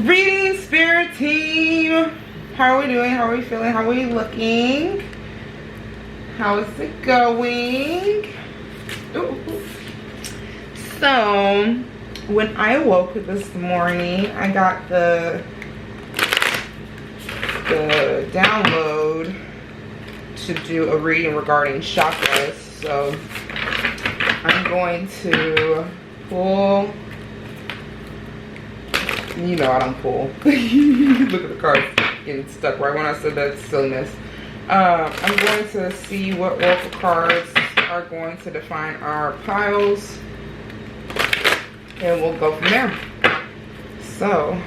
Greetings, spirit team. How are we doing? How are we feeling? How are we looking? How is it going? Ooh. So, when I woke this morning, I got the download to do a reading regarding chakras. So, I'm going to pull. You know I don't pull. Look at the cards getting stuck right when I said that silliness. I'm going to see what oracle cards are going to define our piles, and we'll go from there. So,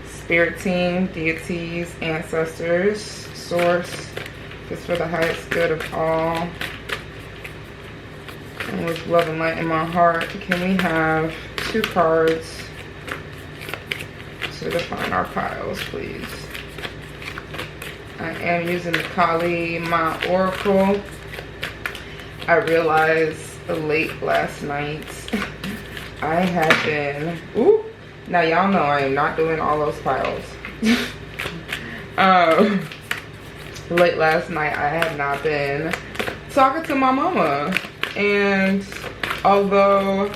spirit team, deities, ancestors, source, it's for the highest good of all, and with love and light in my heart. Can we have 2 cards to define our piles, please? I am using the Kali, my oracle. I realized late last night I had been, ooh, now y'all know I am not doing all those piles. Late last night I had not been talking to my mama, and although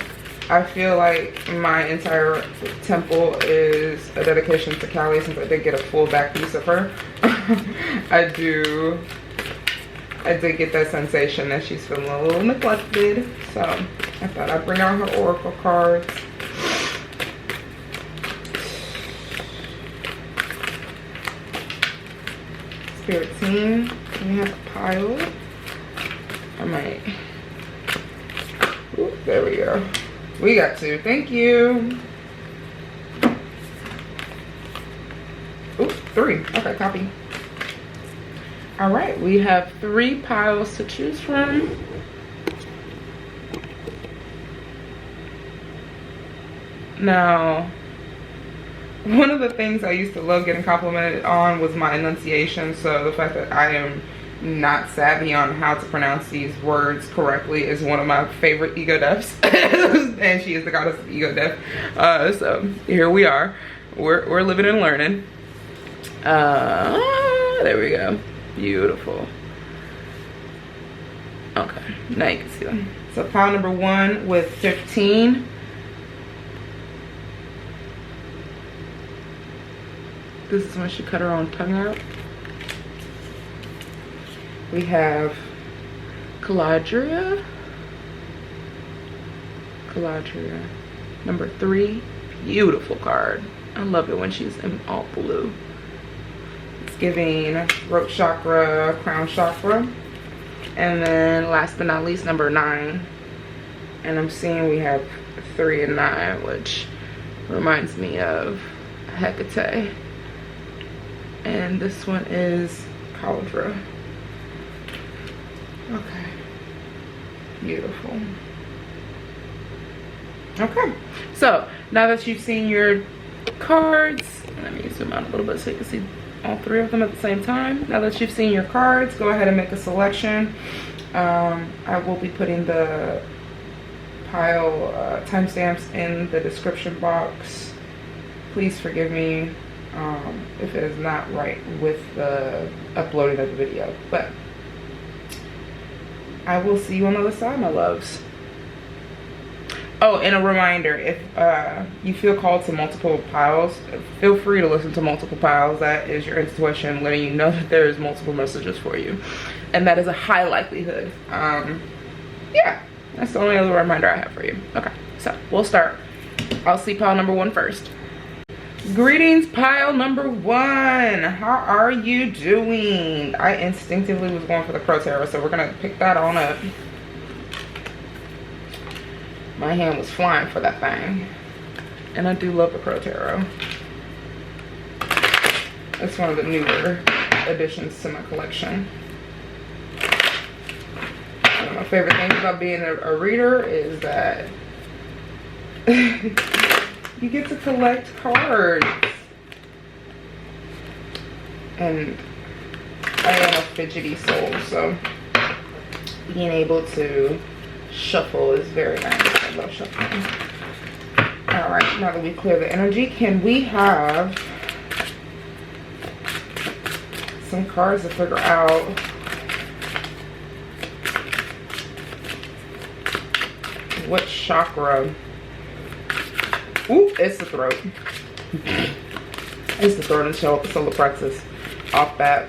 I feel like my entire temple is a dedication to Callie, since I did get a full back piece of her. I did get that sensation that she's feeling a little neglected. So I thought I'd bring out her oracle cards. Spirit team, can we have a pile? I might. Ooh, there we go. We got 2. Thank you. Ooh, 3. Okay, copy. All right, we have 3 piles to choose from. Now, one of the things I used to love getting complimented on was my enunciation. So the fact that I am not savvy on how to pronounce these words correctly is one of my favorite ego deaths. And she is the goddess of ego death. So here we are. We're living and learning. There we go. Beautiful. Okay, now you can see them. So pile number 1 with 15. This is when she cut her own tongue out. We have Caladria. Number 3. Beautiful card. I love it when she's in all blue. It's giving throat chakra, crown chakra. And then last but not least, number 9. And I'm seeing we have 3 and 9, which reminds me of Hecate. And this one is Cauldra. Okay. Beautiful. Okay. So, now that you've seen your cards, let me zoom out a little bit so you can see all 3 of them at the same time. Now that you've seen your cards, go ahead and make a selection. I will be putting the pile timestamps in the description box. Please forgive me if it is not right with the uploading of the video, but I will see you on the other side, my loves. Oh, and a reminder, if you feel called to multiple piles, feel free to listen to multiple piles. That is your intuition letting you know that there's multiple messages for you. And that is a high likelihood. Yeah, that's the only other reminder I have for you. Okay, so we'll start. I'll see pile number 1 first. Greetings, pile number 1. How are you doing? I instinctively was going for the Crow Tarot, so we're going to pick that on up. My hand was flying for that thing. And I do love the Crow Tarot. It's one of the newer additions to my collection. One of my favorite things about being a reader is that you get to collect cards. And I am a fidgety soul, so being able to shuffle is very nice. I love shuffling. All All right, now that we clear the energy, can we have some cards to figure out what chakra? Ooh, it's the throat. It's the throat and solar plexus off bat.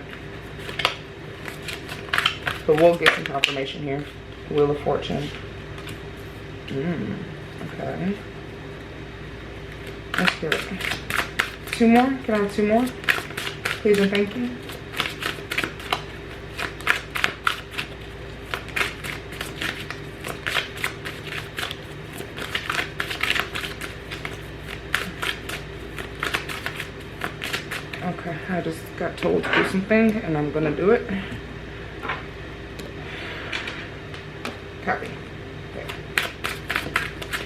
But we'll get some confirmation here. Wheel of Fortune. Okay. Let's get it. 2 more? Can I have 2 more? Please and thank you. Okay, I just got told to do something and I'm gonna do it. Copy.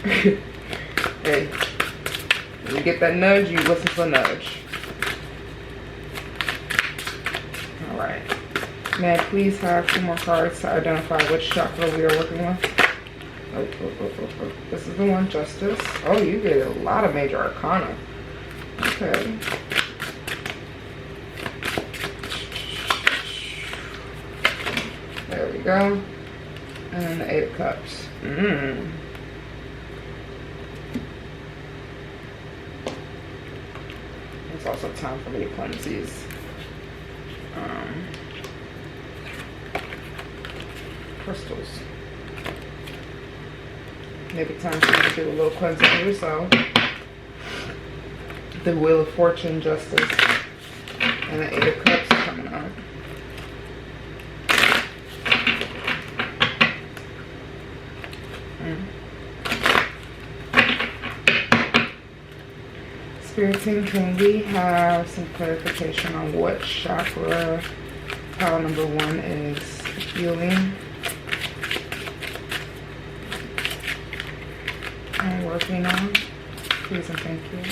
Okay. Hey, when you get that nudge, you listen to the nudge. Alright. May I please have 2 more cards to identify which chakra we are working with? Oh. This is the one, Justice. Oh, you get a lot of major arcana. Okay. There we go. And the 8 of Cups. It's also time for me to cleanse these crystals. Maybe time for you to do a little cleansing of yourself. The Wheel of Fortune, Justice, and the 8 of Cups coming up. Spirit team, can we have some clarification on what chakra pile number 1 is healing and working on? Please and thank you.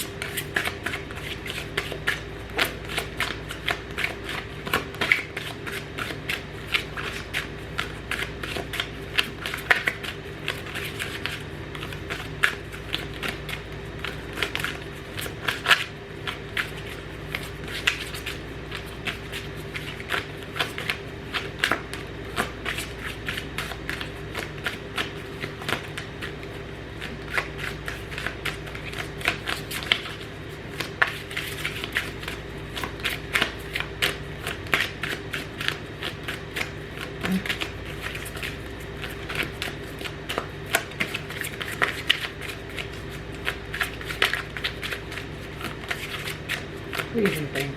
Please and thank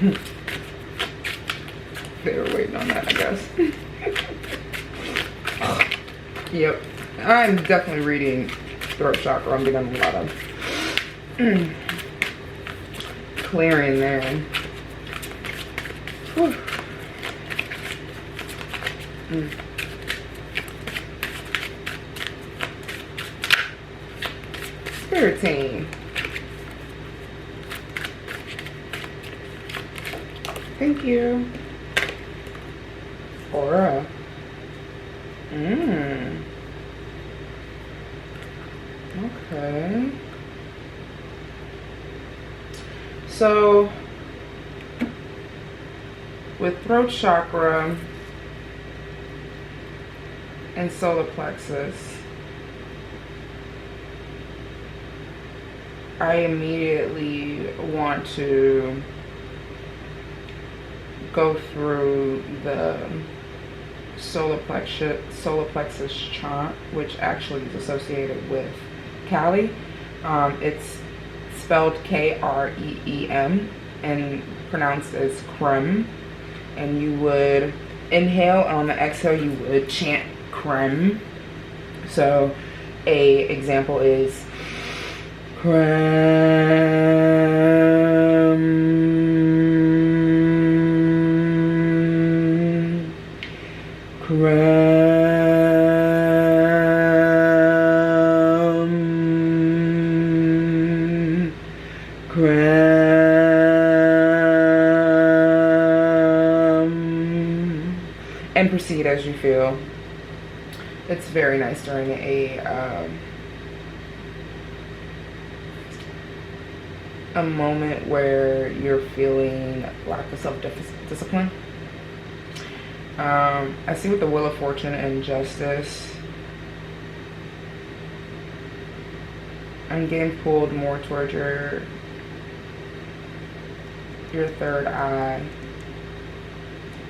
you. They were waiting on that, I guess. Yep. I'm definitely reading throat chakra. I'm getting a lot of clearing there. Whew. Spirit team. Thank you. Aura. Okay. So, with throat chakra and solar plexus, I immediately want to go through the solar plexus chant, which actually is associated with Kali. It's spelled K-R-E-E-M and pronounced as Krem. And you would inhale, and on the exhale you would chant Krem. So a example is Krem. And proceed as you feel. It's very nice during a a moment where you're feeling lack of self-discipline. I see with the Wheel of Fortune and Justice, I'm getting pulled more towards your third eye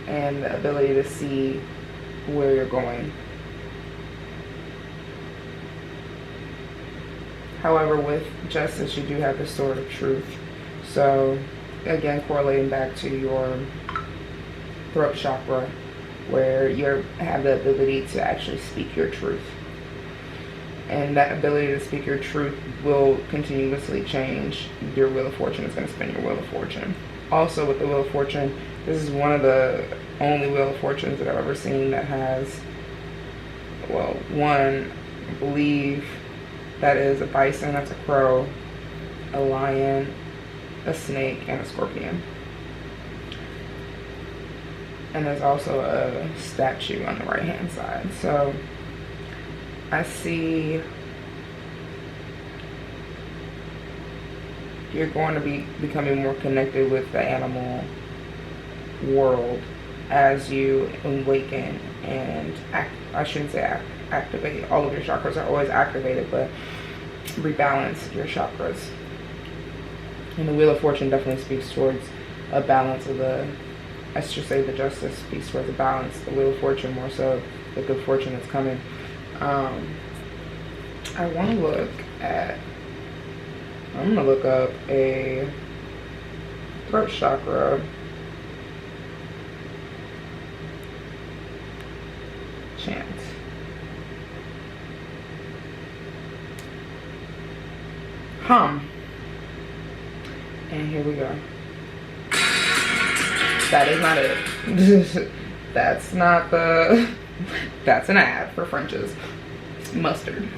and the ability to see where you're going. However, with Justice, you do have the Sword of Truth. So, again, correlating back to your throat chakra, where you have the ability to actually speak your truth. And that ability to speak your truth will continuously change. Your Wheel of Fortune is going to spin your Wheel of Fortune. Also, with the Wheel of Fortune, this is one of the only Wheel of Fortunes that I've ever seen that has, well, one, I believe that is a bison, that's a crow, a lion, a snake, and a scorpion. And there's also a statue on the right hand side. So I see you're going to be becoming more connected with the animal world as you awaken and I shouldn't say activate. All of your chakras are always activated, but rebalance your chakras. And the Wheel of Fortune definitely speaks towards a balance of I should say the Justice speaks towards a balance. The Wheel of Fortune more so the good fortune that's coming. I want to look at, I'm going to look up a throat chakra chant. And here we go. That is not it. That's not the, that's an ad for French's mustard.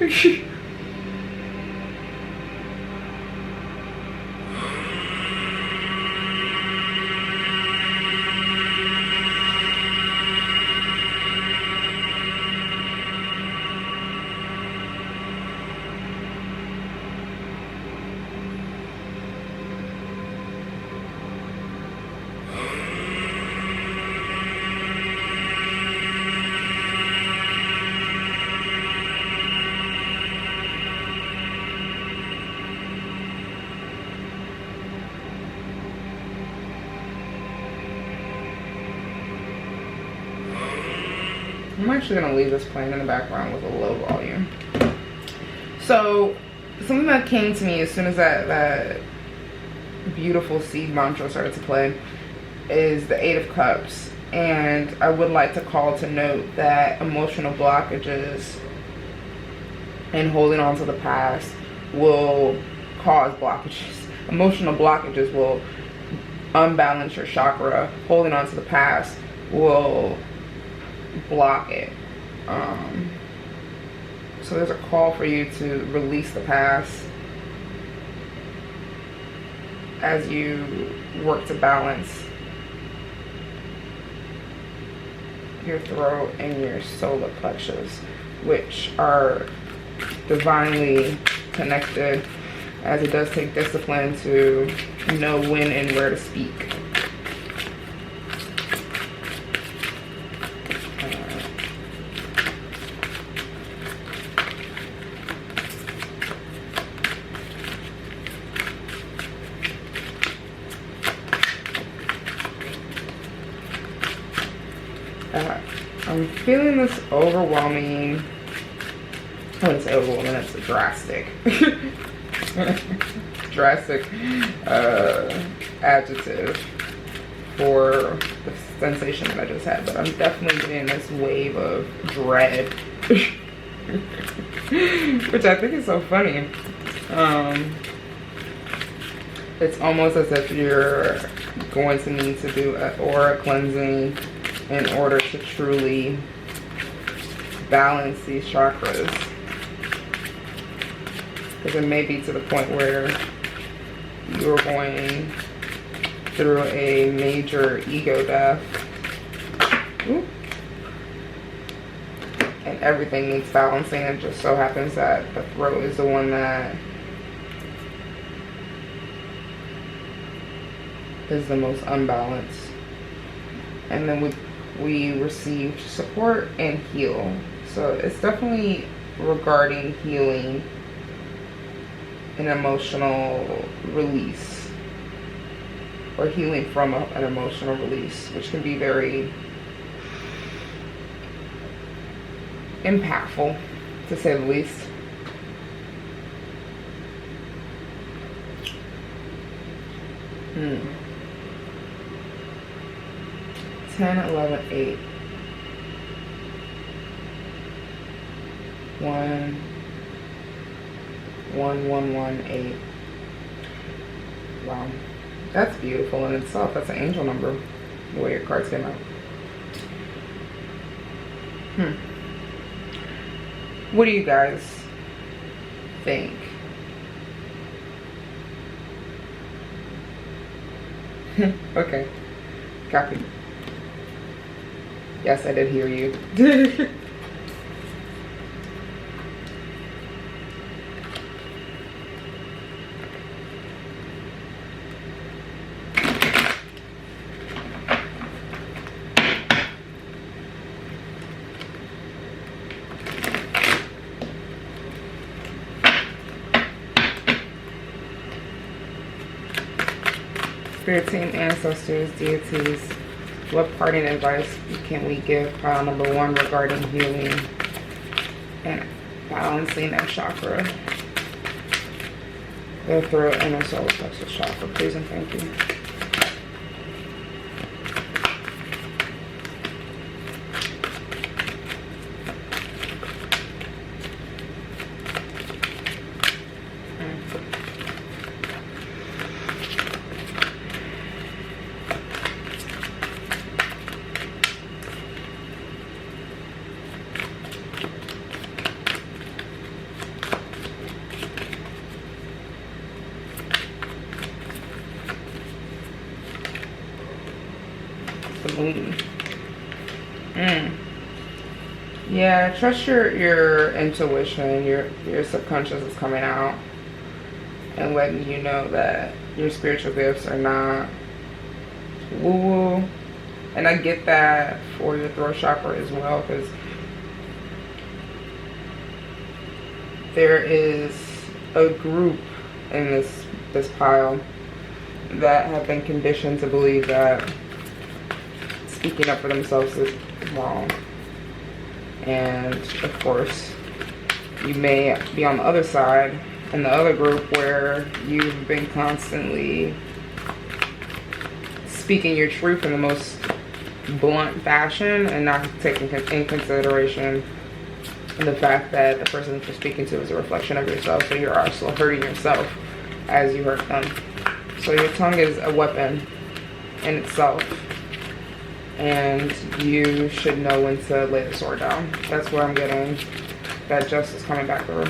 I'm actually going to leave this playing in the background with a low volume. So, something that came to me as soon as that beautiful seed mantra started to play is the Eight of Cups. And I would like to call to note that emotional blockages and holding on to the past will cause blockages. Emotional blockages will unbalance your chakra. Holding on to the past will block it. So there's a call for you to release the past as you work to balance your throat and your solar plexus, which are divinely connected, as it does take discipline to know when and where to speak. I'm feeling this overwhelming, I wouldn't say overwhelming, that's drastic. Drastic adjective for the sensation that I just had, but I'm definitely getting this wave of dread, which I think is so funny. It's almost as if you're going to need to do an aura cleansing in order to truly balance these chakras. Because it may be to the point where you're going through a major ego death. Ooh. And everything needs balancing. It just so happens that the throat is the one that is the most unbalanced. And then we received support and heal. So it's definitely regarding healing an emotional release, or healing from an emotional release, which can be very impactful, to say the least. Hmm. 10, 11, 8. 1, 1, 1, 1, 8. Wow. That's beautiful in itself. That's an angel number, the way your cards came out. What do you guys think? Okay. Copy. Yes, I did hear you. Spirit team, ancestors, deities, what parting advice can we give pile number 1 regarding healing and balancing that chakra? The throat, inner solar plexus chakra, please and thank you. Yeah, trust your intuition. Your subconscious is coming out and letting you know that your spiritual gifts are not woo-woo. And I get that for your throat chakra as well, because there is a group in this pile that have been conditioned to believe that speaking up for themselves is wrong. And of course, you may be on the other side, in the other group, where you've been constantly speaking your truth in the most blunt fashion and not taking in consideration the fact that the person that you're speaking to is a reflection of yourself, so you're also hurting yourself as you hurt them. So your tongue is a weapon in itself, and you should know when to lay the sword down. That's where I'm getting that justice coming back through.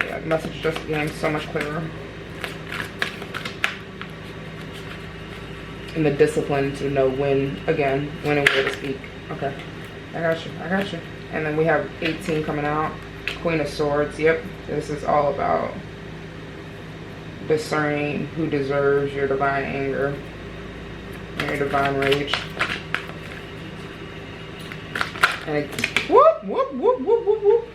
Yeah, the message just became so much clearer. And the discipline to know when, again, when and where to speak. Okay, I got you. And then we have 18 coming out. Queen of Swords. Yep, this is all about discerning who deserves your divine anger and your divine rage. And it, whoop, whoop, whoop, whoop, whoop, whoop.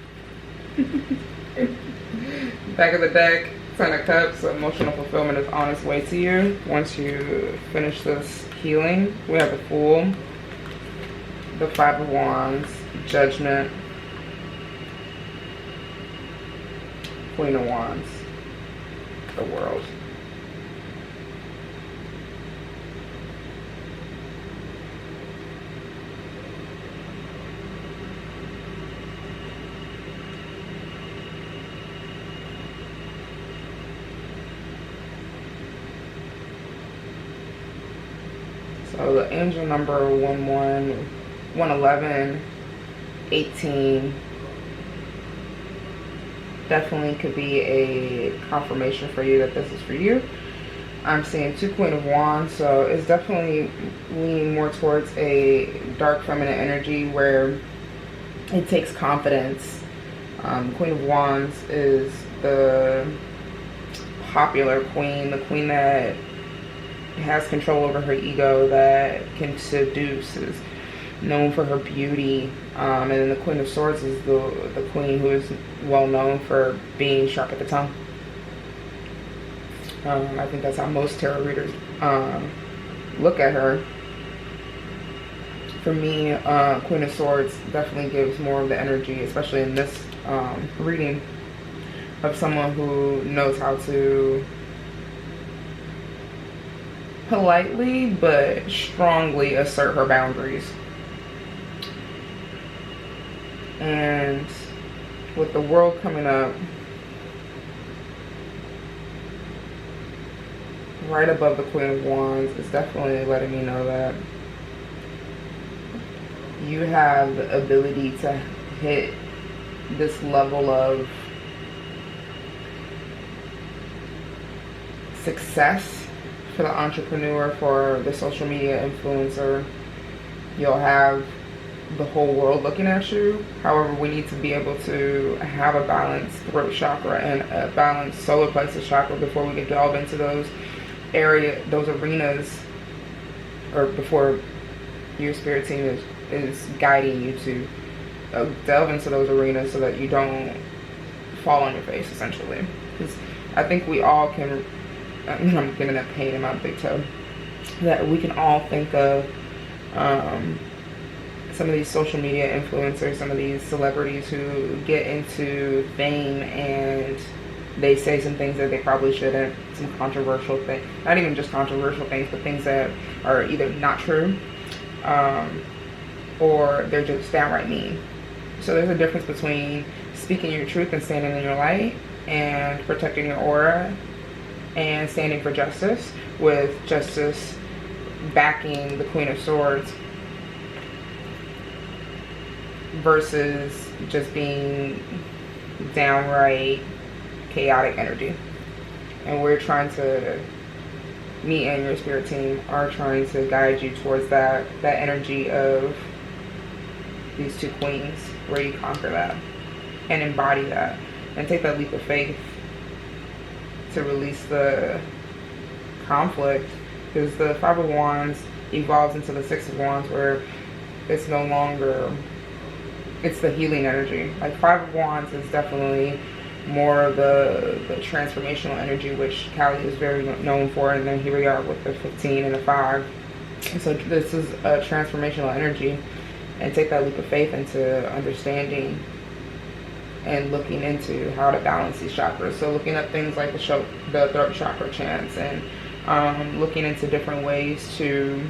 Back of the deck, 10 of Cups. So emotional fulfillment is on its way to you once you finish this healing. We have the Fool, the 5 of Wands, Judgment, Queen of Wands, the World. So the angel number 111, 18 definitely could be a confirmation for you that this is for you. I'm seeing 2 Queen of Wands, so it's definitely leaning more towards a dark feminine energy where it takes confidence. Queen of Wands is the popular queen, the queen that has control over her ego, that can seduce, is known for her beauty. And then the Queen of Swords is the queen who is well known for being sharp at the tongue. I think that's how most tarot readers look at her. For me, Queen of Swords definitely gives more of the energy, especially in this reading, of someone who knows how to politely but strongly assert her boundaries. And with the World coming up, right above the Queen of Wands, is definitely letting me know that you have the ability to hit this level of success for the entrepreneur, for the social media influencer. You'll have the whole world looking at you. However, we need to be able to have a balanced throat chakra and a balanced solar plexus chakra before we can delve into those arenas, or before your spirit team is guiding you to delve into those arenas, so that you don't fall on your face, essentially. Because I think we all can, I'm getting that pain in my big toe, that we can all think of some of these social media influencers, some of these celebrities who get into fame and they say some things that they probably shouldn't, some controversial things, not even just controversial things, but things that are either not true, or they're just downright mean. So there's a difference between speaking your truth and standing in your light and protecting your aura and standing for justice, with justice backing the Queen of Swords, versus just being downright chaotic energy. And we're trying to, me and your spirit team are trying to guide you towards that energy of these two queens, where you conquer that and embody that and take that leap of faith to release the conflict. Because the Five of Wands evolves into the Six of Wands, where it's no longer, it's the healing energy. Like Five of Wands is definitely more of the transformational energy, which Callie is very known for. And then here we are with the 15 and the 5. So this is a transformational energy, and take that leap of faith into understanding and looking into how to balance these chakras. So looking at things like the throat chakra chants, and looking into different ways to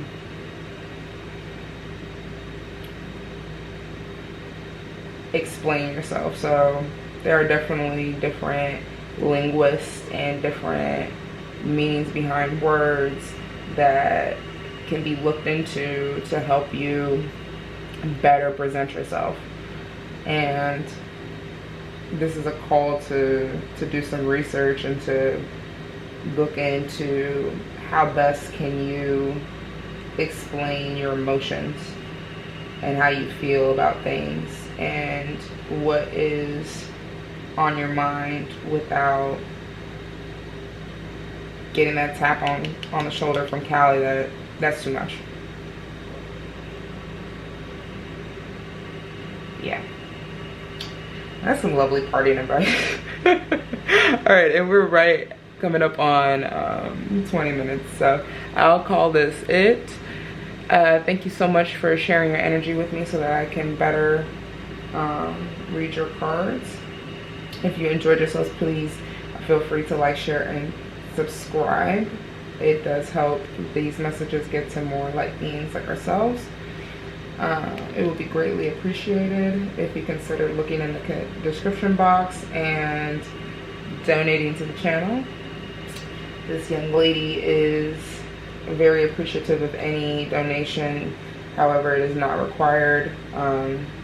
explain yourself. So there are definitely different linguists and different meanings behind words that can be looked into to help you better present yourself. And this is a call to do some research and to look into how best can you explain your emotions and how you feel about things and what is on your mind, without getting that tap on the shoulder from Callie that's too much. Yeah, that's some lovely partying advice. All right, and we're right coming up on 20 minutes, so I'll call this it. Thank you so much for sharing your energy with me so that I can better read your cards. If you enjoyed yourselves, please feel free to like, share, and subscribe. It does help these messages get to more light beings like ourselves. It would be greatly appreciated if you consider looking in the description box and donating to the channel. This young lady is very appreciative of any donation. However, it is not required.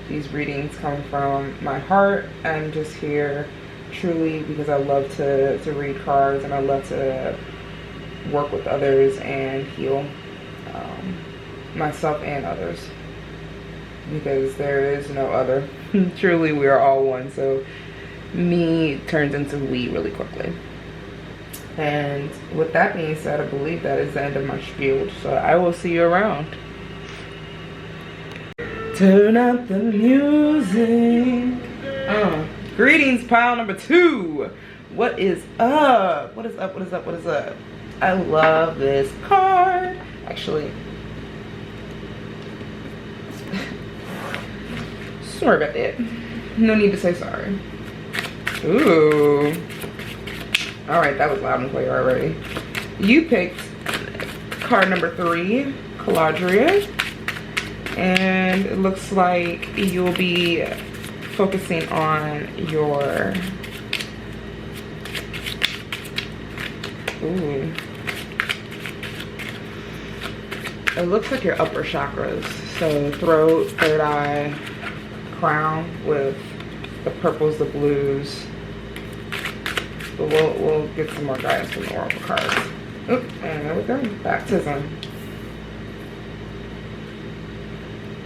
These readings come from my heart. I'm just here truly because I love to read cards, and I love to work with others and heal myself and others, because there is no other. Truly, we are all one. So me turns into we really quickly. And with that being said, I believe that is the end of my spiel. So I will see you around. Turn up the music. Greetings, pile number 2. What is up? What is up? What is up? What is up? I love this card. Actually, sorry about that. No need to say sorry. Ooh. Alright, that was loud and clear already. You picked card number 3, Caladria. And it looks like you'll be focusing on your... Ooh. It looks like your upper chakras. So throat, third eye, crown with the purples, the blues. But we'll get some more guidance from the oracle cards. Oop, and there we go. Baptism.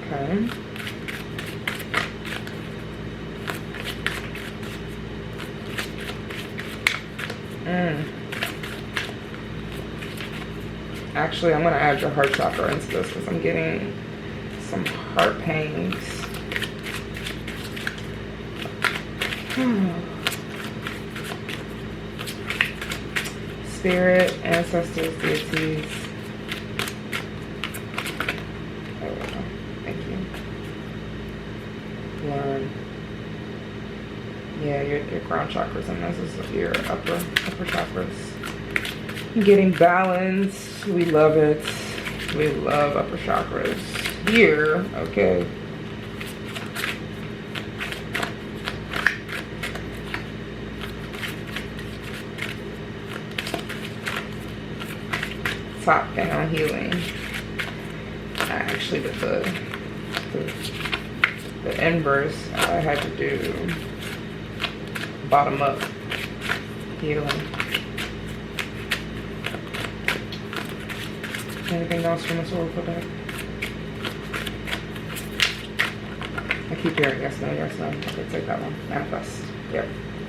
Okay. Actually, I'm gonna add your heart chakra into this because I'm getting some heart pains. Spirit, ancestors, deities. There we go. Thank you. Learn. Yeah, your crown chakras, and this is your upper chakras. Getting balance. We love it. We love upper chakras. Here, okay. Top down healing. I actually did the inverse. I had to do bottom up healing. Anything else from this oracle deck? I keep hearing yes, no, yes, no. Okay, take that one. Manifest. Yep.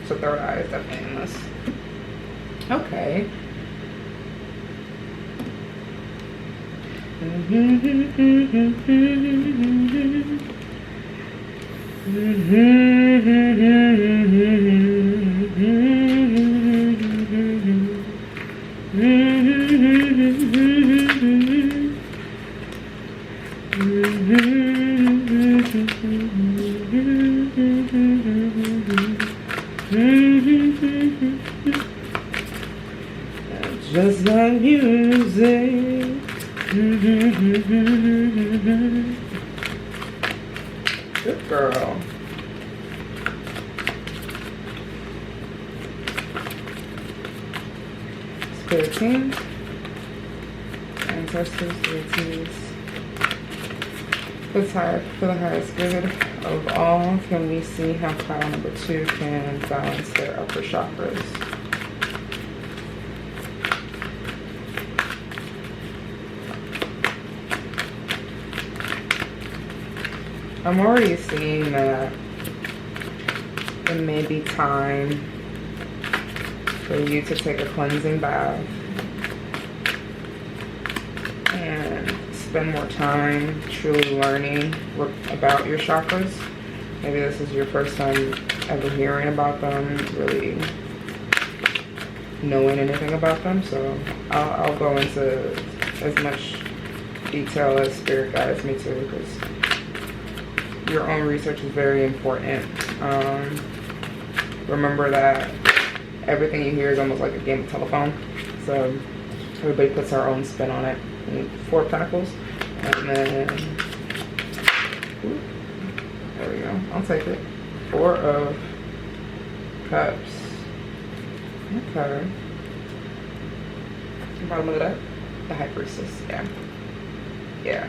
So third eye is definitely in this. Okay. Just like music. Good girl. Spirit team. Ancestors, deities. For the highest good of all, can we see how pile number 2 can balance their upper chakras? I'm already seeing that it may be time for you to take a cleansing bath and spend more time truly learning about your chakras. Maybe this is your first time ever hearing about them, really knowing anything about them. So I'll go into as much detail as Spirit guides me to, because your own research is very important. Remember that everything you hear is almost like a game of telephone. So everybody puts our own spin on it. And 4 of Pentacles. And then, ooh, there we go. I'll take it. 4 of Cups. Okay. Bottom of that. The High Priestess. Yeah. Yeah.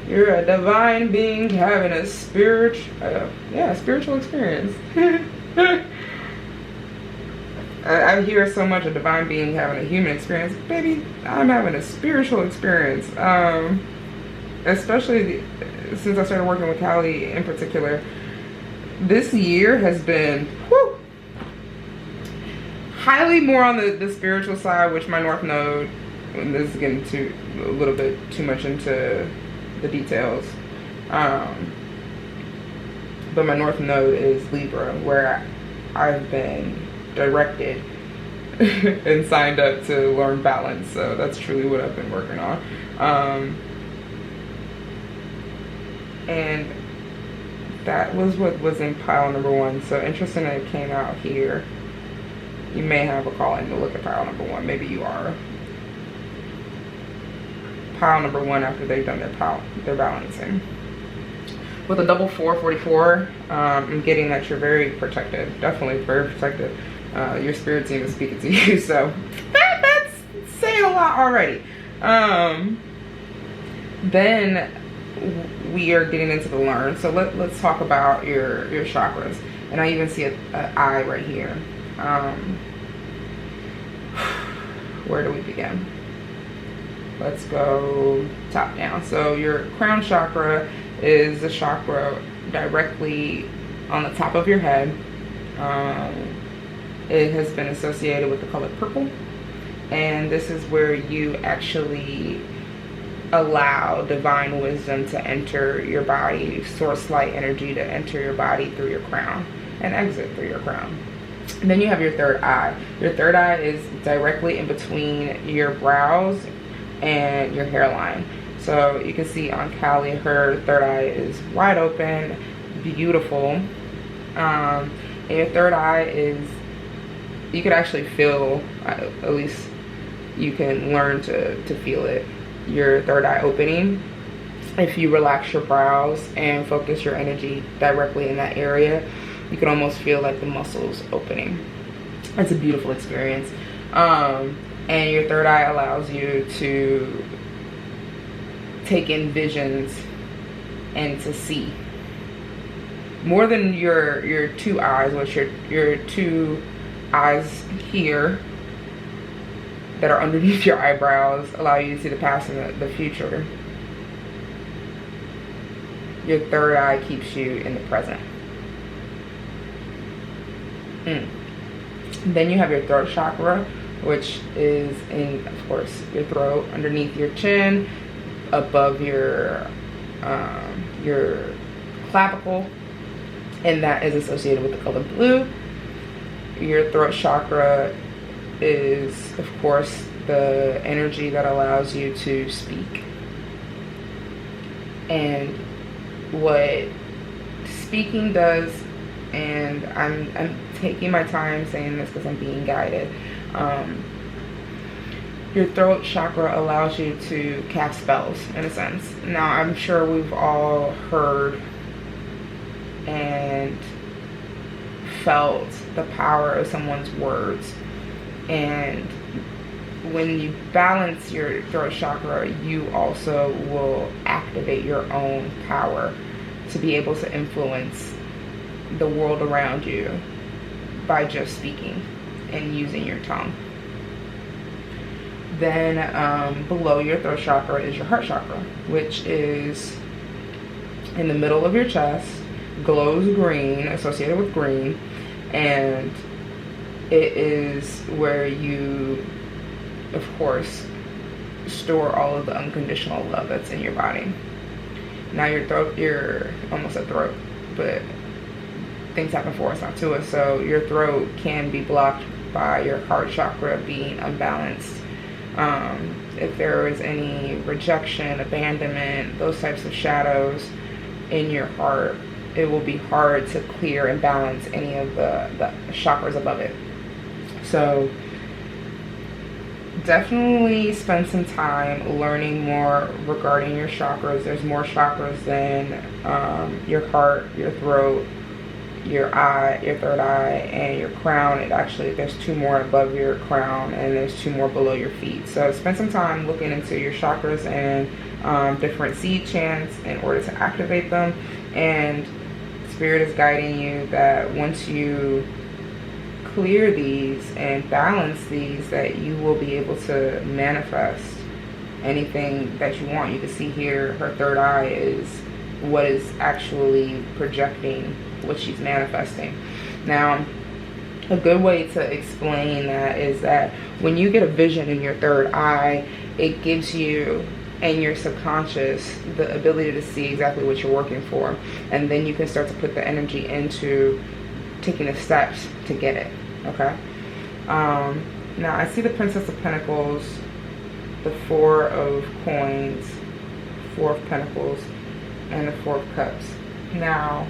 You're a divine being having a spiritual experience. I hear so much a divine being having a human experience. Baby, I'm having a spiritual experience. Especially since I started working with Callie in particular. This year has been, whew, highly more on the spiritual side, which my North Node, and this is getting a little bit too much into the details, but my North Node is Libra, where I've been directed and signed up to learn balance. So that's truly what I've been working on. And that was what was in pile number 1. So interesting that it came out here. You may have a call in to look at pile number 1. Maybe you are. Pile number 1 after they've done their balancing. With a double 444, I'm getting that you're very protected. Definitely very protected. Your spirit team is speaking to you, so that's saying a lot already. Then we are getting into the learn. So let's talk about your chakras. And I even see an eye right here. Where do we begin? Let's go top down. So your crown chakra is the chakra directly on the top of your head. It has been associated with the color purple, and this is where you actually allow divine wisdom to enter your body, source light energy to enter your body through your crown and exit through your crown. And then you have your third eye. Your third eye is directly in between your brows and your hairline. So you can see on Callie, her third eye is wide open, beautiful. And your third eye is, you could actually feel, at least you can learn to feel it, your third eye opening. If you relax your brows and focus your energy directly in that area, you can almost feel like the muscles opening. It's a beautiful experience. And your third eye allows you to take in visions and to see more than your two eyes, which your two eyes here that are underneath your eyebrows allow you to see the past and the future. Your third eye keeps you in the present. Then you have your throat chakra, which is in, of course, your throat, underneath your chin, above your clavicle, and that is associated with the color blue. Your throat chakra is, of course, the energy that allows you to speak. And what speaking does, and I'm taking my time saying this because I'm being guided. Your throat chakra allows you to cast spells, in a sense. Now, I'm sure we've all heard and felt the power of someone's words. And when you balance your throat chakra, you also will activate your own power to be able to influence the world around you by just speaking and using your tongue. Then below your throat chakra is your heart chakra, which is in the middle of your chest, glows green, associated with green, and it is where you, of course, store all of the unconditional love that's in your body. Now your throat, you're almost a throat, but things happen for us, not to us. So your throat can be blocked by your heart chakra being unbalanced. If there is any rejection, abandonment, those types of shadows in your heart, it will be hard to clear and balance any of the chakras above it. So definitely spend some time learning more regarding your chakras. There's more chakras than your heart, your throat, your eye, your third eye, and your crown. It actually, there's 2 more above your crown and there's 2 more below your feet. So spend some time looking into your chakras and different seed chants in order to activate them. And Spirit is guiding you that once you clear these and balance these, that you will be able to manifest anything that you want. You can see here her third eye is what is actually projecting what she's manifesting. Now, A good way to explain that is that when you get a vision in your third eye, it gives you and your subconscious the ability to see exactly what you're working for, and then you can start to put the energy into taking the steps to get it. Okay. Now I see the Princess of Pentacles, the Four of Coins, Four of Pentacles, and the Four of Cups. Now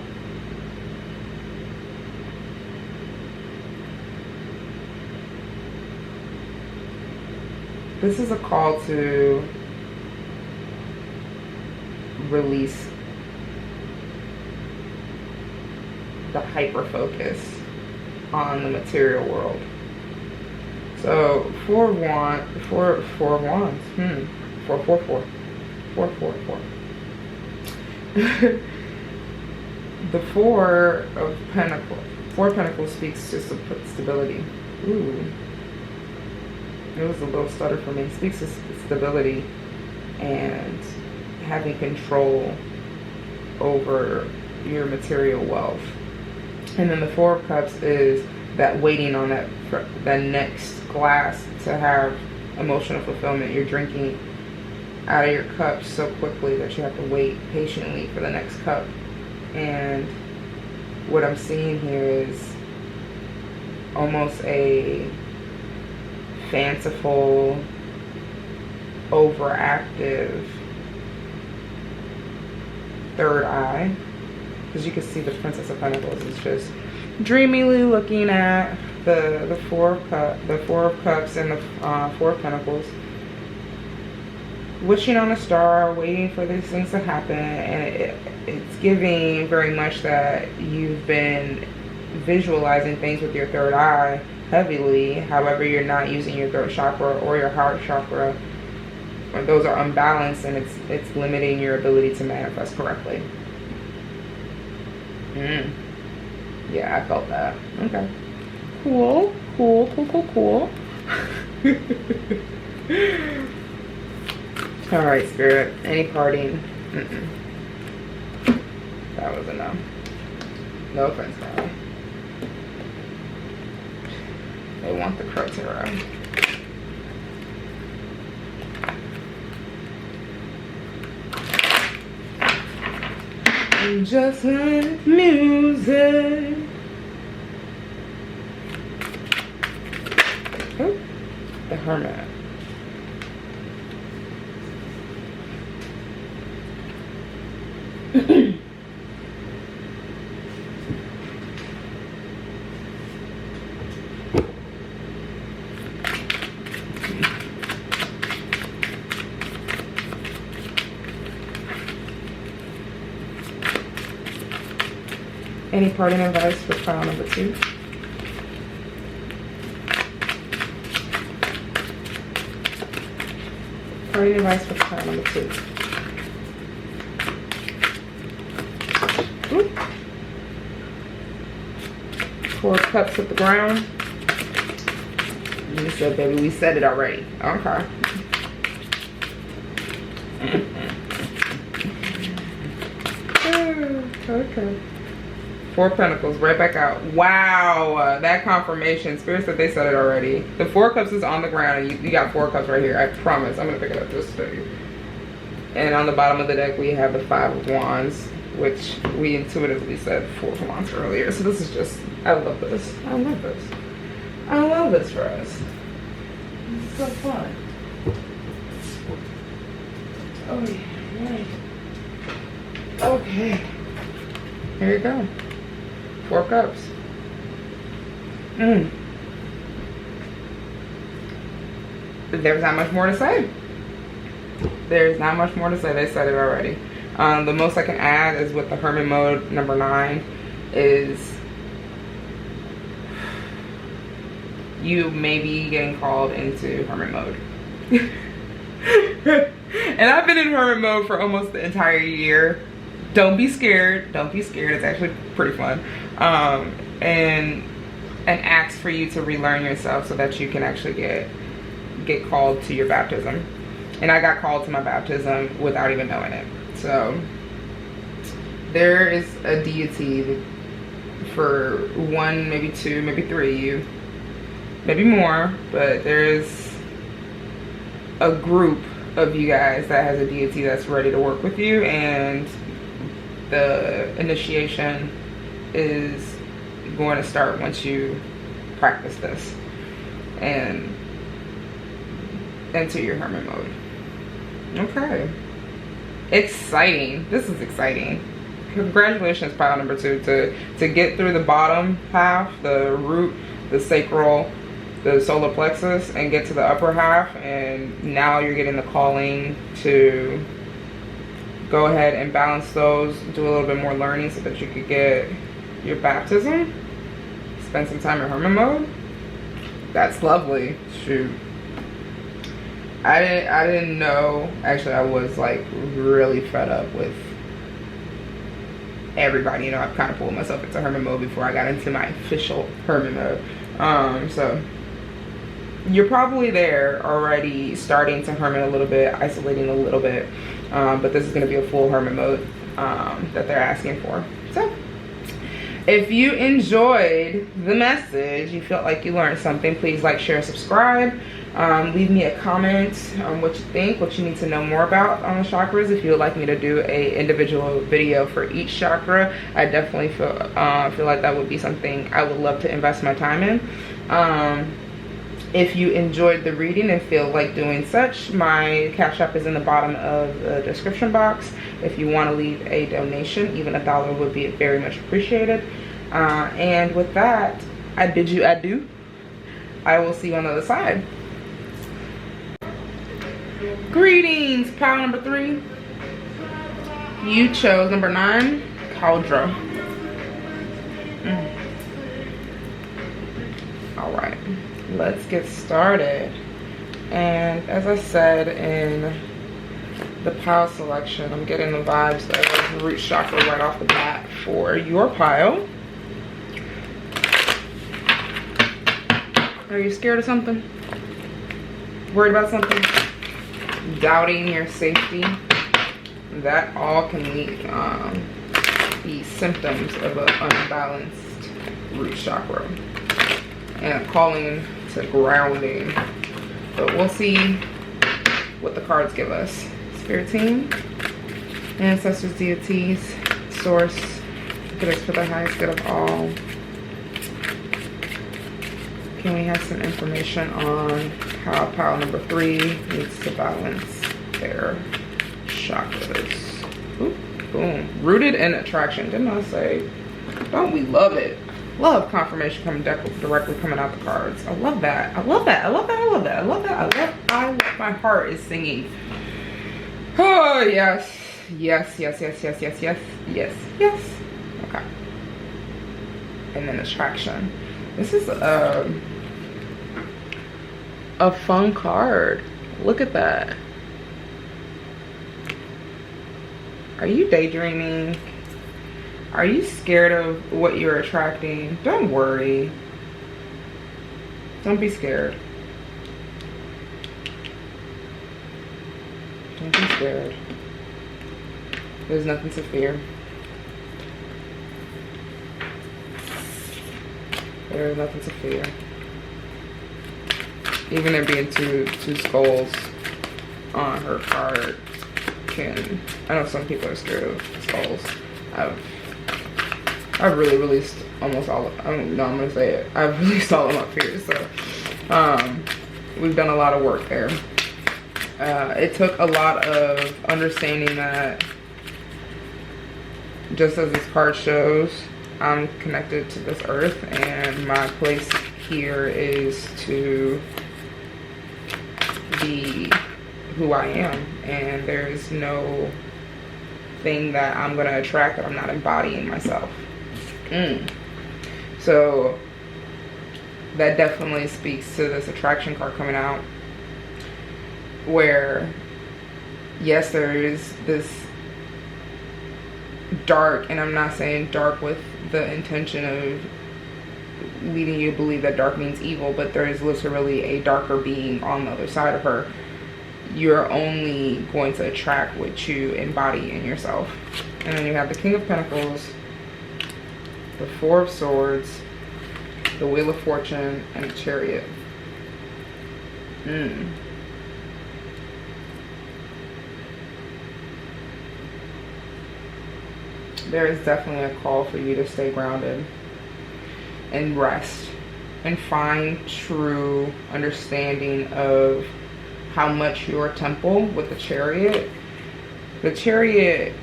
this is a call to release the hyper focus on the material world. So four of wands, four, 4. The Four of Pentacles speaks to stability. Ooh. It was a little stutter for me. It speaks to stability and having control over your material wealth. And then the Four of Cups is that waiting on that next glass to have emotional fulfillment. You're drinking out of your cup so quickly that you have to wait patiently for the next cup. And what I'm seeing here is almost a fanciful, overactive third eye, because you can see the Princess of Pentacles is just dreamily looking at the Four of Cups and the Four of Pentacles, wishing on a star, waiting for these things to happen. And it's giving very much that you've been visualizing things with your third eye heavily. However, you're not using your throat chakra or your heart chakra, or those are unbalanced, and it's limiting your ability to manifest correctly. Yeah, I felt that. Okay. Cool. All right, Spirit. Any parting? That was a no. No offense, man. They want the Crow Tarot. Just like music. Oh, the Hermit. Any parting advice for pile number 2? Parting advice for pile number 2. Ooh. 4 of Cups hit the ground. You said, baby, we said it already. Okay. Okay. 4 of Pentacles, right back out. Wow, that confirmation. Spirit said they said it already. The 4 of Cups is on the ground, and you got 4 of Cups right here. I promise. I'm going to pick it up just for you. And on the bottom of the deck, we have the 5 of Wands, which we intuitively said 4 of Wands earlier. So this is just, I love this. I love this. I love this for us. It's so fun. Oh, yeah. Okay. Here you go. 4 Cups. There's not much more to say. There's not much more to say. They said it already. The most I can add is with the Hermit mode, number 9, is you may be getting called into Hermit mode. And I've been in Hermit mode for almost the entire year. Don't be scared. Don't be scared. It's actually pretty fun. And ask for you to relearn yourself so that you can actually get called to your baptism. And I got called to my baptism without even knowing it. So there is a deity for one, maybe two, maybe three of you, maybe more, but there is a group of you guys that has a deity that's ready to work with you, and the initiation is going to start once you practice this and enter your hermit mode. Okay, exciting. This is exciting. Congratulations, pile number 2, to get through the bottom half, the root, the sacral, the solar plexus, and get to the upper half, and now you're getting the calling to go ahead and balance those, do a little bit more learning so that you could get your baptism, spend some time in hermit mode. That's lovely. Shoot, I didn't know. Actually, I was like really fed up with everybody. You know, I've kind of pulled myself into hermit mode before I got into my official hermit mode. So you're probably there already, starting to hermit a little bit, isolating a little bit, but this is going to be a full hermit mode that they're asking for. So if you enjoyed the message, you felt like you learned something, please like, share, subscribe. Leave me a comment on what you think, what you need to know more about on the chakras. If you would like me to do a individual video for each chakra, I definitely feel like that would be something I would love to invest my time in. If you enjoyed the reading and feel like doing such, my Cashapp is in the bottom of the description box. If you want to leave a donation, even $1 would be very much appreciated. And with that, I bid you adieu. I will see you on the other side. Greetings, pile number 3. You chose number 9, Cauldron. All right, let's get started. And as I said in the pile selection, I'm getting the vibes of root chakra right off the bat for your pile. Are you scared of something? Worried about something? Doubting your safety? That all can be symptoms of an unbalanced root chakra and a calling to grounding. But we'll see what the cards give us. Spirit team, ancestors, deities, source, get us for the highest good of all. Can we have some information on how pile number 3 needs to balance their chakras? Ooh, boom. Rooted in attraction. Didn't I say? Don't we love it? Love confirmation coming directly coming out the cards. I love that. I love that. I love that. I love that. I love that. I love my heart is singing. Oh, yes. Yes, yes, yes, yes, yes, yes, yes, yes. Okay. And then attraction. This is a fun card. Look at that. Are you daydreaming? Are you scared of what you're attracting? Don't worry. Don't be scared. Don't be scared. There's nothing to fear. There is nothing to fear. Even there being two skulls on her card can, I know some people are scared of skulls. I've really released almost all of, I'm gonna say it. I've released all of my fears, so we've done a lot of work there. It took a lot of understanding that, just as this card shows, I'm connected to this earth, and my place here is to be who I am, and there's no thing that I'm going to attract that I'm not embodying myself. So that definitely speaks to this attraction card coming out, where yes, there is this dark, and I'm not saying dark with the intention of leading you to believe that dark means evil, but there is literally a darker being on the other side of her. You're only going to attract what you embody in yourself. And then you have the King of Pentacles, the Four of Swords, the Wheel of Fortune, and the Chariot. There is definitely a call for you to stay grounded and rest and find true understanding of how much your temple with the Chariot. The Chariot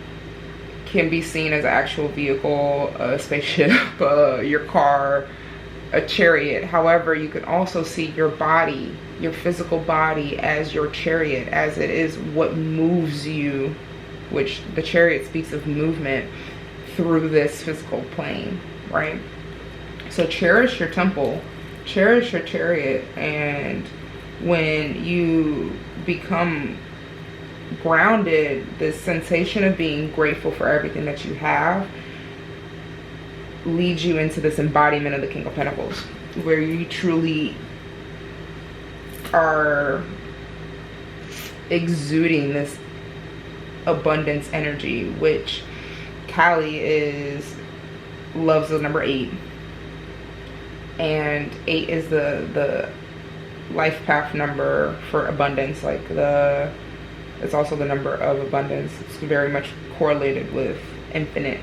can be seen as an actual vehicle, a spaceship, your car, a chariot. However, you can also see your body, your physical body, as your chariot, as it is what moves you, which the Chariot speaks of movement through this physical plane, right? So cherish your temple, cherish your chariot, and when you become grounded, this sensation of being grateful for everything that you have leads you into this embodiment of the King of Pentacles, where you truly are exuding this abundance energy, which Kali loves the number 8, and 8 is the life path number for abundance. Like it's also the number of abundance. It's very much correlated with infinite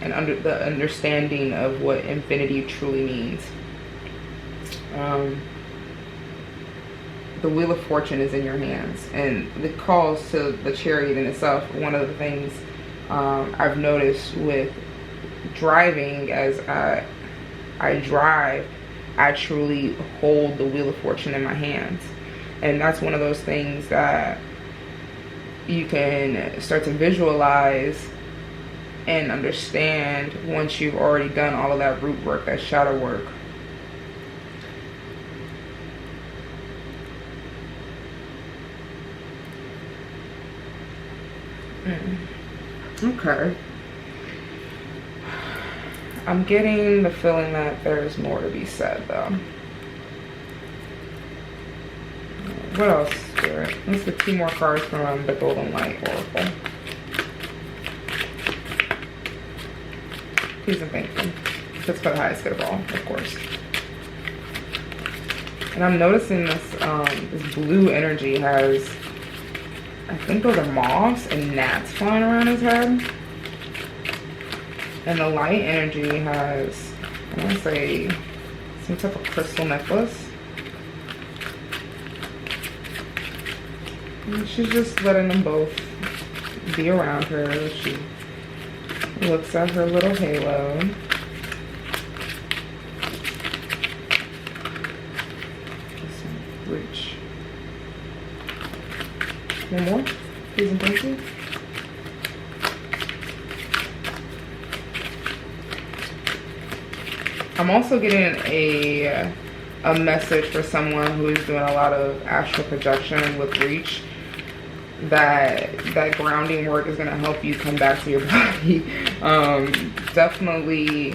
and the understanding of what infinity truly means. The Wheel of Fortune is in your hands, and the calls to the Chariot in itself. One of the things I've noticed with driving, as I drive, I truly hold the Wheel of Fortune in my hands. And that's one of those things that you can start to visualize and understand once you've already done all of that root work, that shadow work. Okay. I'm getting the feeling that there's more to be said, though. What else, Spirit? Let's get 2 more cards from the Golden Light Oracle. Please and thank you. That's for the highest good of all, of course. And I'm noticing this this blue energy has, I think those are moths and gnats flying around his head. And the light energy has, I want to say, some type of crystal necklace. And she's just letting them both be around her. She looks at her little halo. Reach. One more, please and thank you. I'm also getting a message for someone who is doing a lot of astral projection with reach. That grounding work is going to help you come back to your body. Definitely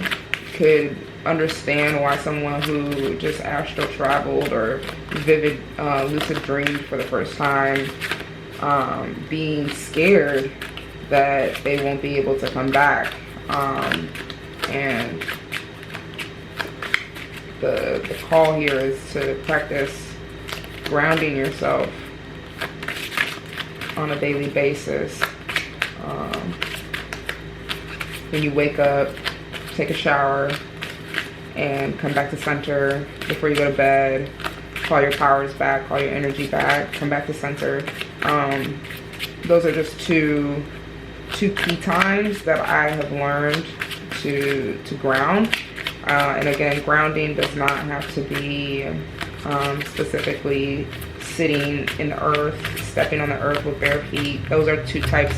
could understand why someone who just astral traveled or vivid lucid dreamed for the first time, being scared that they won't be able to come back. And the call here is to practice grounding yourself on a daily basis. When you wake up, take a shower, and come back to center before you go to bed. Call your powers back, call your energy back, come back to center. Those are just two key times that I have learned to ground. And again, grounding does not have to be specifically sitting in the earth, stepping on the earth with bare feet. Those are 2 types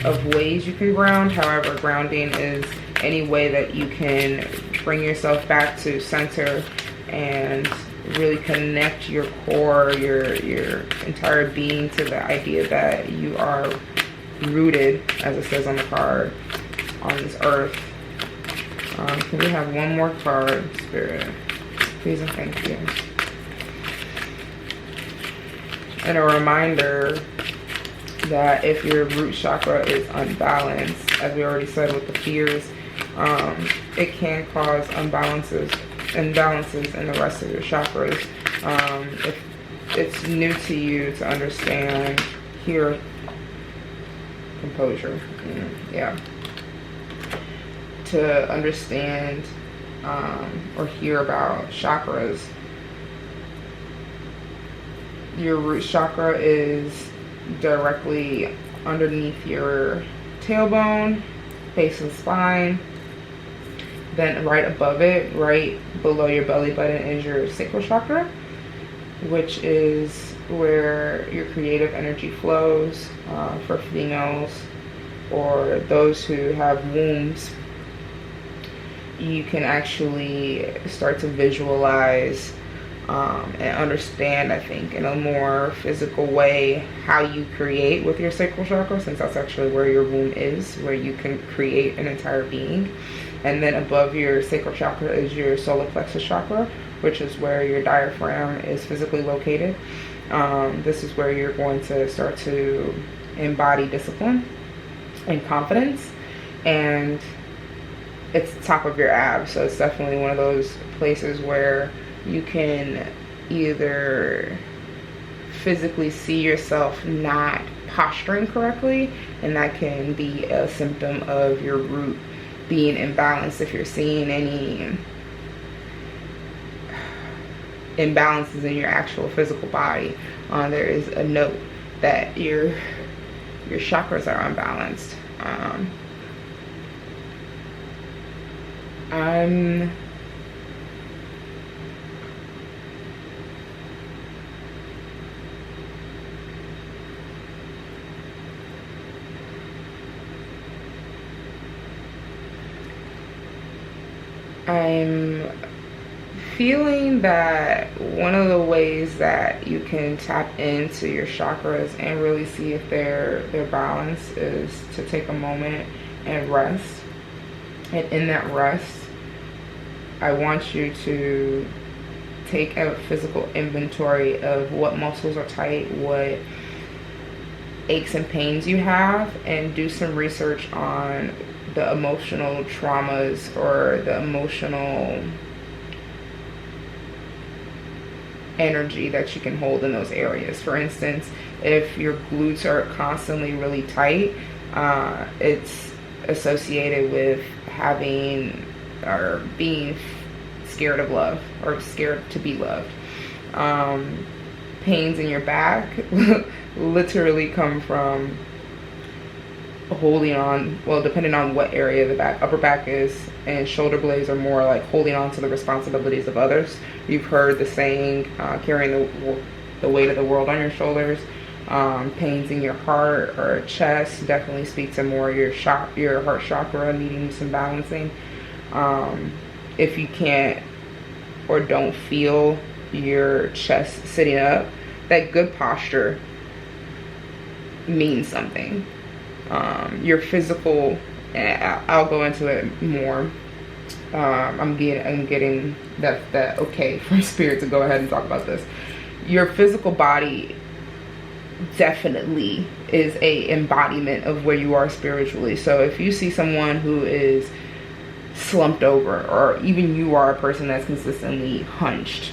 of ways you can ground. However, grounding is any way that you can bring yourself back to center and really connect your core, your entire being to the idea that you are rooted, as it says on the card, on this earth. Can we have one more card, Spirit? Please and thank you. And a reminder that if your root chakra is unbalanced, as we already said with the fears, it can cause imbalances in the rest of your chakras. If it's new to you to understand here, composure, yeah, to understand or hear about chakras. Your root chakra is directly underneath your tailbone, base of the spine. Then right above it, right below your belly button, is your sacral chakra, which is where your creative energy flows. For females or those who have wombs, you can actually start to visualize and understand, I think, in a more physical way, how you create with your sacral chakra, since that's actually where your womb is, where you can create an entire being. And then above your sacral chakra is your solar plexus chakra, which is where your diaphragm is physically located. This is where you're going to start to embody discipline and confidence, and it's the top of your abs, so it's definitely one of those places where you can either physically see yourself not posturing correctly, and that can be a symptom of your root being imbalanced. If you're seeing any imbalances in your actual physical body, there is a note that your chakras are unbalanced. I'm feeling that one of the ways that you can tap into your chakras and really see if they're balanced is to take a moment and rest. And in that rest, I want you to take a physical inventory of what muscles are tight, what aches and pains you have, and do some research on the emotional traumas or the emotional energy that you can hold in those areas. For instance, if your glutes are constantly really tight, it's associated with having or being scared of love or scared to be loved. Pains in your back literally come from holding on, well, depending on what area the upper back is, and shoulder blades are more like holding on to the responsibilities of others. You've heard the saying, carrying the weight of the world on your shoulders. Pains in your heart or chest definitely speak to more your heart chakra needing some balancing. If you can't or don't feel your chest sitting up, that good posture means something. Your physical, I'll go into it more. I'm getting that okay from spirit to go ahead and talk about this. Your physical body definitely is a embodiment of where you are spiritually. So if you see someone who is slumped over, or even you are a person that's consistently hunched,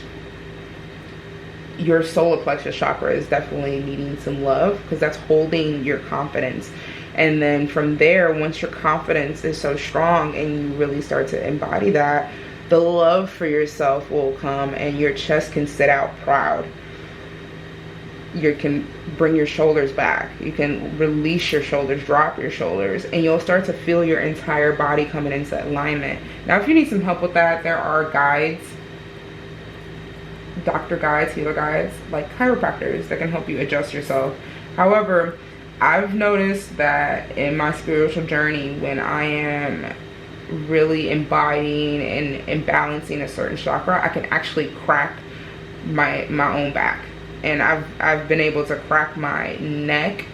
your solar plexus chakra is definitely needing some love, because that's holding your confidence. And then from there, once your confidence is so strong and you really start to embody that, the love for yourself will come, and your chest can sit out proud. You can bring your shoulders back. You can release your shoulders, drop your shoulders, and you'll start to feel your entire body coming into alignment. Now, if you need some help with that, there are guides, doctor guides, healer guides, like chiropractors that can help you adjust yourself. However, I've noticed that in my spiritual journey, when I am really embodying and balancing a certain chakra, I can actually crack my own back. And I've been able to crack my neck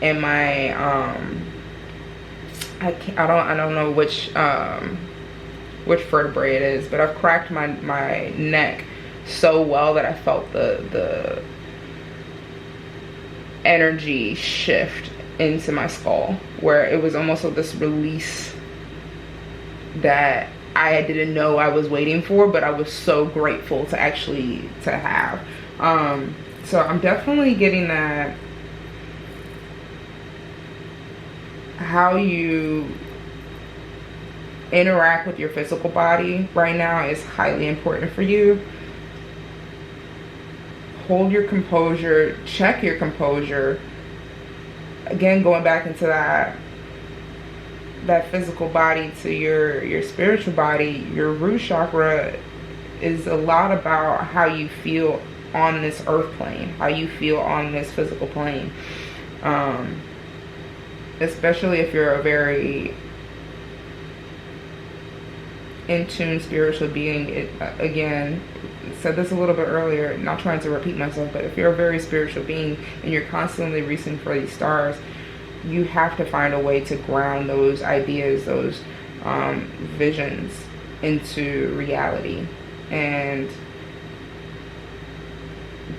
and my I don't know which vertebrae it is, but I've cracked my neck so well that I felt the energy shift into my skull, where it was almost like this release that I didn't know I was waiting for, but I was so grateful to actually to have. So I'm definitely getting that how you interact with your physical body right now is highly important for you. Hold your composure, check your composure. Again, going back into that physical body to your spiritual body, your root chakra is a lot about how you feel on this earth plane, how you feel on this physical plane. Especially if you're a very in tune spiritual being. Again, said this a little bit earlier, not trying to repeat myself, but if you're a very spiritual being and you're constantly reaching for these stars, you have to find a way to ground those ideas, those visions into reality. And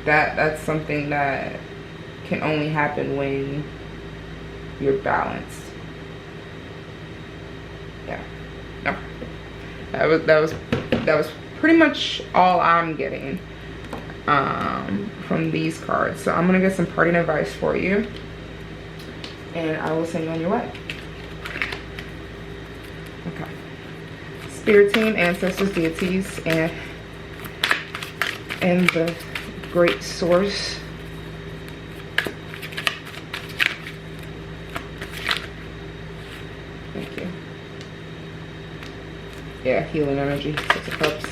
that's something that can only happen when you're balanced. Yeah. No. That was pretty much all I'm getting from these cards. So I'm gonna get some parting advice for you, and I will send you on your way. Okay. Spirit team, ancestors, deities, and the great source. Thank you. Yeah, healing energy, 6 of Cups.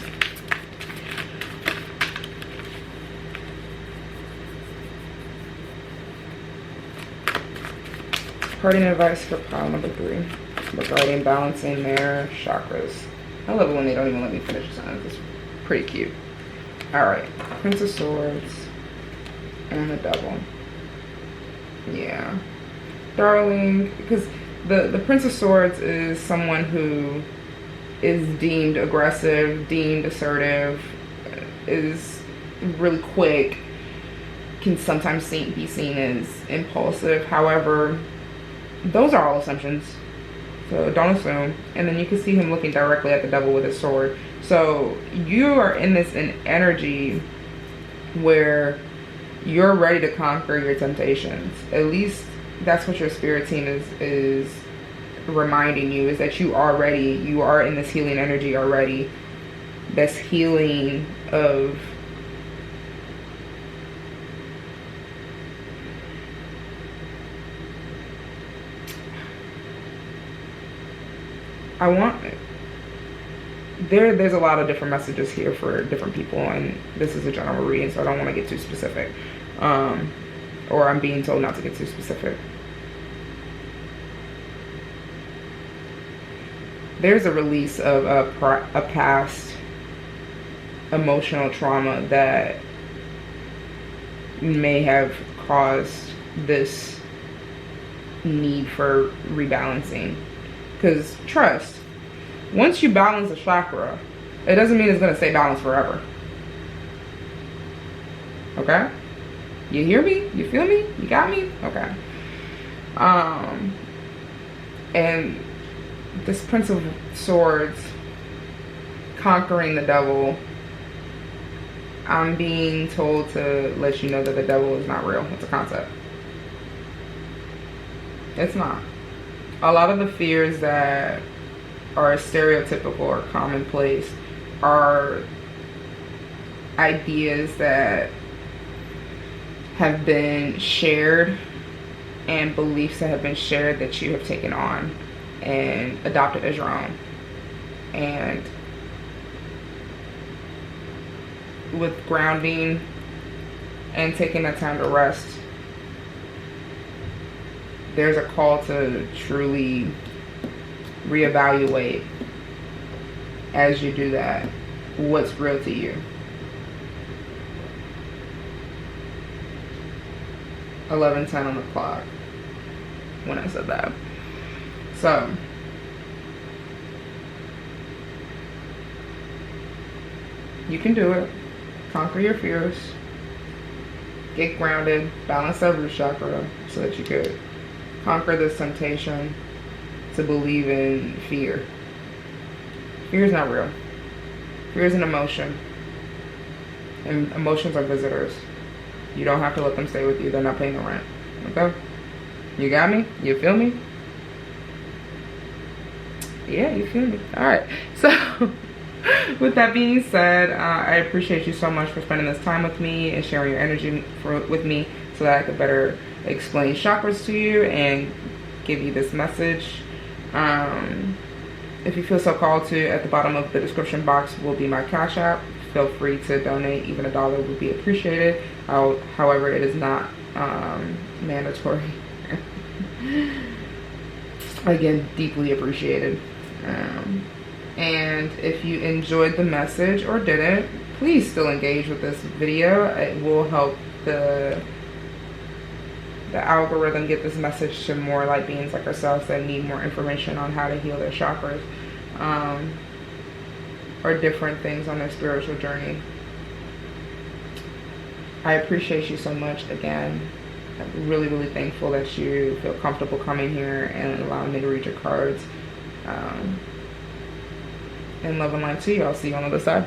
Parting advice for pile number 3 regarding balancing their chakras. I love it when they don't even let me finish the sentence. It's pretty cute. Alright, Prince of Swords and the Devil. Yeah. Darling, because the Prince of Swords is someone who is deemed aggressive, deemed assertive, is really quick, can sometimes be seen as impulsive. However, those are all assumptions, so don't assume. And then you can see him looking directly at the Devil with his sword. So you are in this energy where you're ready to conquer your temptations. At least that's what your spirit team is reminding you, is that you are in this healing energy already. This healing of there's a lot of different messages here for different people, and this is a general reading, so I don't want to get too specific, or I'm being told not to get too specific. There's a release of a past emotional trauma that may have caused this need for rebalancing. Because trust, once you balance a chakra, it doesn't mean it's going to stay balanced forever. Okay? You hear me? You feel me? You got me? Okay. And this Prince of Swords conquering the Devil, I'm being told to let you know that the Devil is not real. It's a concept. It's not. A lot of the fears that are stereotypical or commonplace are ideas that have been shared and beliefs that have been shared that you have taken on and adopted as your own. And with grounding and taking that time to rest, there's a call to truly reevaluate as you do that what's real to you. 11:10 on the clock when I said that. So you can do it. Conquer your fears. Get grounded. Balance that root chakra so that you could conquer this temptation to believe in fear. Fear is not real. Fear is an emotion. And emotions are visitors. You don't have to let them stay with you. They're not paying the rent. Okay? You got me? You feel me? Yeah, you feel me. Alright. So, with that being said, I appreciate you so much for spending this time with me and sharing your energy with me so that I could better explain chakras to you and give you this message. If you feel so called to, at the bottom of the description box will be my Cashapp. Feel free to donate. Even $1 would be appreciated. However, it is not mandatory. Again, deeply appreciated. And if you enjoyed the message or didn't, please still engage with this video. It will help the algorithm get this message to more light beings like ourselves that need more information on how to heal their chakras, or different things on their spiritual journey. I appreciate you so much again. I'm really, really thankful that you feel comfortable coming here and allowing me to read your cards. And love and light to you. I'll see you on the other side.